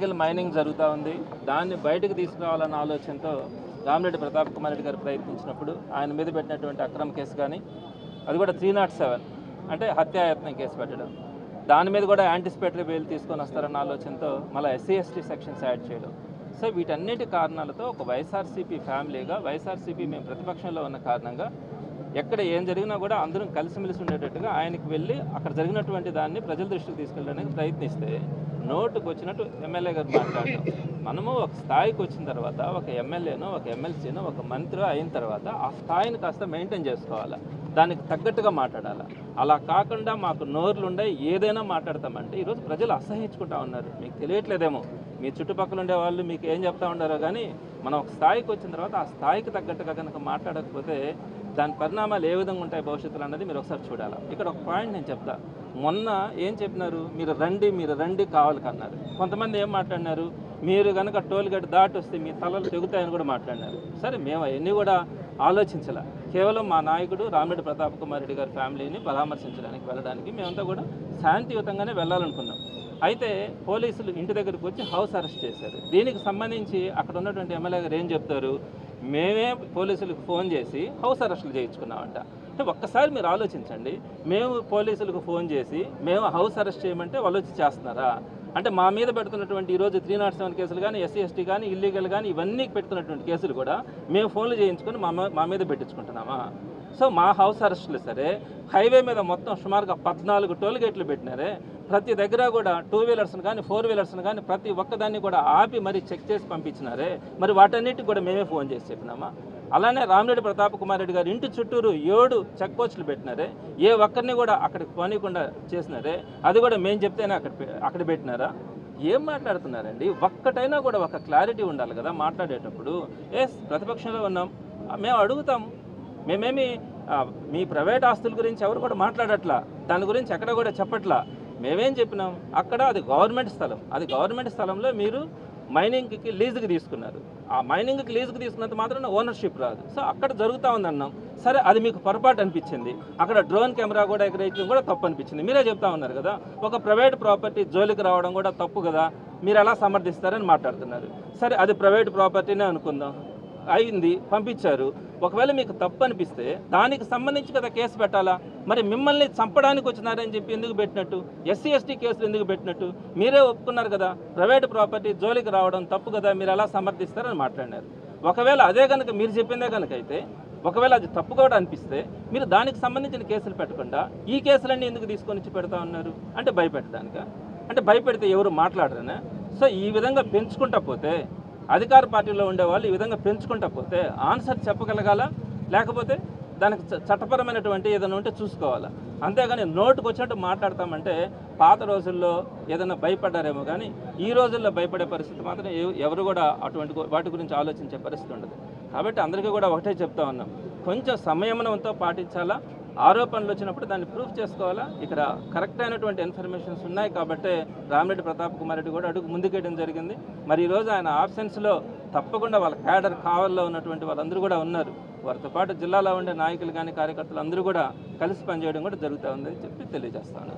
Illegal mining జరుగుతూ ఉంది. దాన్ని బయటకు తీసుకురావాలన్న ఆలోచనతో రామిరెడ్డి ప్రతాప్ కుమార్ రెడ్డి గారు ప్రయత్నించినప్పుడు ఆయన మీద పెట్టినటువంటి అక్రమ కేసు కానీ, అది కూడా 307 అంటే హత్యాయత్నం కేసు పెట్టడం, దాని మీద కూడా యాంటిసిపేటరీ బెయిల్ తీసుకొని వస్తారన్న ఆలోచనతో మళ్ళీ ఎస్సీ ఎస్టీ సెక్షన్స్ యాడ్ చేయడం. సో వీటన్నిటి కారణాలతో ఒక వైఎస్ఆర్సీపీ ఫ్యామిలీగా, వైఎస్ఆర్సీపీ మేము ప్రతిపక్షంలో ఉన్న కారణంగా ఎక్కడ ఏం జరిగినా కూడా అందరం కలిసిమెలిసి ఉండేటట్టుగా ఆయనకి వెళ్ళి అక్కడ జరిగినటువంటి దాన్ని ప్రజల దృష్టికి తీసుకెళ్ళడానికి ప్రయత్నిస్తే నోటుకు వచ్చినట్టు ఎమ్మెల్యే గారు మాట్లాడటం. మనము ఒక స్థాయికి వచ్చిన తర్వాత ఒక ఎమ్మెల్యేనో ఒక ఎమ్మెల్సీనో ఒక మంత్రి అయిన తర్వాత ఆ స్థాయిని కాస్త మెయింటైన్ చేసుకోవాలి, దానికి తగ్గట్టుగా మాట్లాడాలి. అలా కాకుండా మాకు నోర్లుండే ఏదైనా మాట్లాడతామంటే ఈరోజు ప్రజలు అసహించుకుంటా ఉన్నారు. మీకు తెలియట్లేదేమో, మీ చుట్టుపక్కల ఉండే వాళ్ళు మీకు ఏం చెప్తా ఉండారో కానీ మనం ఒక స్థాయికి వచ్చిన తర్వాత ఆ స్థాయికి తగ్గట్టుగా కనుక మాట్లాడకపోతే దాని పరిణామాలు ఏ విధంగా ఉంటాయి భవిష్యత్తులో అన్నది మీరు ఒకసారి చూడాలి. ఇక్కడ ఒక పాయింట్ నేను చెప్తా. మొన్న ఏం చెప్పినారు, మీరు రండి కావాలి కన్నారు. కొంతమంది ఏం మాట్లాడినారు, మీరు కనుక టోల్ గేట్ దాటి వస్తే మీ తలలు తెగుతాయని కూడా మాట్లాడినారు. సరే, మేము అవన్నీ కూడా ఆలోచించాల. కేవలం మా నాయకుడు రామిరెడ్డి ప్రతాప్ కుమార్ రెడ్డి గారి ఫ్యామిలీని పరామర్శించడానికి వెళ్ళడానికి మేమంతా కూడా శాంతియుతంగానే వెళ్ళాలనుకున్నాం. అయితే పోలీసులు ఇంటి దగ్గరికి వచ్చి హౌస్ అరెస్ట్ చేశారు. దీనికి సంబంధించి అక్కడ ఉన్నటువంటి ఎమ్మెల్యే గారు ఏం చెప్తారు, మేమే పోలీసులకు ఫోన్ చేసి హౌస్ అరెస్టులు చేయించుకున్నామంట. అంటే ఒక్కసారి మీరు ఆలోచించండి, మేము పోలీసులకు ఫోన్ చేసి మేము హౌస్ అరెస్ట్ చేయమంటే వాళ్ళు వచ్చి చేస్తున్నారా? అంటే మా మీద పెడుతున్నటువంటి ఈరోజు 307 కేసులు కానీ, ఎస్సీ ఎస్టీ కానీ, ఇల్లీగల్ కానీ ఇవన్నీ పెడుతున్నటువంటి కేసులు కూడా మేము ఫోన్లు చేయించుకొని మా మీద పెట్టించుకుంటున్నామా? సో మా హౌస్ అరెస్టులు సరే, హైవే మీద మొత్తం సుమారుగా 14 టోల్ గేట్లు పెట్టినారే, ప్రతి దగ్గర కూడా 2 వీలర్స్ని కానీ 4 వీలర్స్ని కానీ ప్రతి ఒక్కదాన్ని కూడా ఆపి మరి చెక్ చేసి పంపించినారే, మరి వాటన్నిటికి కూడా మేమే ఫోన్ చేసి చెప్పినామా? అలానే రామిరెడ్డి ప్రతాప్ కుమార్ రెడ్డి గారు ఇంటి చుట్టూరు 7 చెక్ పోస్టులు పెట్టినారే, ఏ ఒక్కరిని కూడా అక్కడికి పోనీయకుండా చేసినారే, అది కూడా మేము చెప్తేనే అక్కడ పెట్టినారా? ఏం మాట్లాడుతున్నారండి? ఒక్కటైనా కూడా ఒక క్లారిటీ ఉండాలి కదా మాట్లాడేటప్పుడు. ప్రతిపక్షంలో ఉన్నాం, మేము అడుగుతాం. మేమేమి మీ ప్రైవేట్ ఆస్తుల గురించి ఎవరు కూడా మాట్లాడట్లా, దాని గురించి ఎక్కడ కూడా చెప్పట్లా. మేమేం చెప్పినాం, అక్కడ అది గవర్నమెంట్ స్థలం, అది గవర్నమెంట్ స్థలంలో మీరు మైనింగ్కి లీజుకి తీసుకున్నారు. ఆ మైనింగ్కి లీజుకి తీసుకున్నంత మాత్రాన ఓనర్షిప్ రాదు. సో అక్కడ జరుగుతూ ఉందన్నాం. సరే, అది మీకు పొరపాటు అనిపించింది. అక్కడ డ్రోన్ కెమెరా కూడా ఎగరేయడం కూడా తప్పు అనిపించింది. మీరే చెప్తా ఉన్నారు కదా, ఒక ప్రైవేట్ ప్రాపర్టీ జోలికి రావడం కూడా తప్పు కదా, మీరు ఎలా సమర్థిస్తారని మాట్లాడుతున్నారు. సరే, అది ప్రైవేట్ ప్రాపర్టీనే అనుకుందాం, అయింది, పంపించారు. ఒకవేళ మీకు తప్పు అనిపిస్తే దానికి సంబంధించి కదా కేసు పెట్టాలా? మరి మిమ్మల్ని చంపడానికి వచ్చినారని చెప్పి ఎందుకు పెట్టినట్టు? ఎస్సీ ఎస్టీ కేసులు ఎందుకు పెట్టినట్టు? మీరే ఒప్పుకున్నారు కదా, ప్రైవేట్ ప్రాపర్టీ జోలికి రావడం తప్పు కదా, మీరు ఎలా సమర్థిస్తారని మాట్లాడినారు. ఒకవేళ అదే కనుక మీరు చెప్పిందే కనుక అయితే, ఒకవేళ అది తప్పు కూడా అనిపిస్తే మీరు దానికి సంబంధించిన కేసులు పెట్టకుండా ఈ కేసులన్నీ ఎందుకు తీసుకొని వచ్చి పెడతా ఉన్నారు? అంటే భయపెట్టడానిక? అంటే భయపెడితే ఎవరు మాట్లాడరనా? సో ఈ విధంగా పెంచుకుంటా పోతే, అధికార పార్టీలో ఉండేవాళ్ళు ఈ విధంగా పెంచుకుంటా పోతే ఆన్సర్ చెప్పగలగాల, లేకపోతే దానికి చట్టపరమైనటువంటి ఏదైనా ఉంటే చూసుకోవాలా. అంతేగాని నోటుకు వచ్చినట్టు మాట్లాడతామంటే పాత రోజుల్లో ఏదైనా భయపడ్డారేమో కానీ ఈ రోజుల్లో భయపడే పరిస్థితి మాత్రం ఎవరు కూడా అటువంటి వాటి గురించి ఆలోచించే పరిస్థితి ఉండదు. కాబట్టి అందరికీ కూడా ఒకటే చెప్తా ఉన్నాం, కొంచెం సంయమనంతో పాటించాలా. ఆరోపణలు వచ్చినప్పుడు దాన్ని ప్రూఫ్ చేసుకోవాలా. ఇక్కడ కరెక్ట్ అయినటువంటి ఇన్ఫర్మేషన్స్ ఉన్నాయి కాబట్టే రామిరెడ్డి ప్రతాప్ కుమార్ రెడ్డి కూడా అడుగు ముందుకేయడం జరిగింది. మరి ఈరోజు ఆయన ఆబ్సెన్స్లో తప్పకుండా వాళ్ళ క్యాడర్ కావల్లో ఉన్నటువంటి వాళ్ళందరూ కూడా ఉన్నారు. వారితో పాటు జిల్లాలో ఉండే నాయకులు కానీ కార్యకర్తలు అందరూ కూడా కలిసి పనిచేయడం కూడా జరుగుతూ ఉందని చెప్పి తెలియజేస్తాను.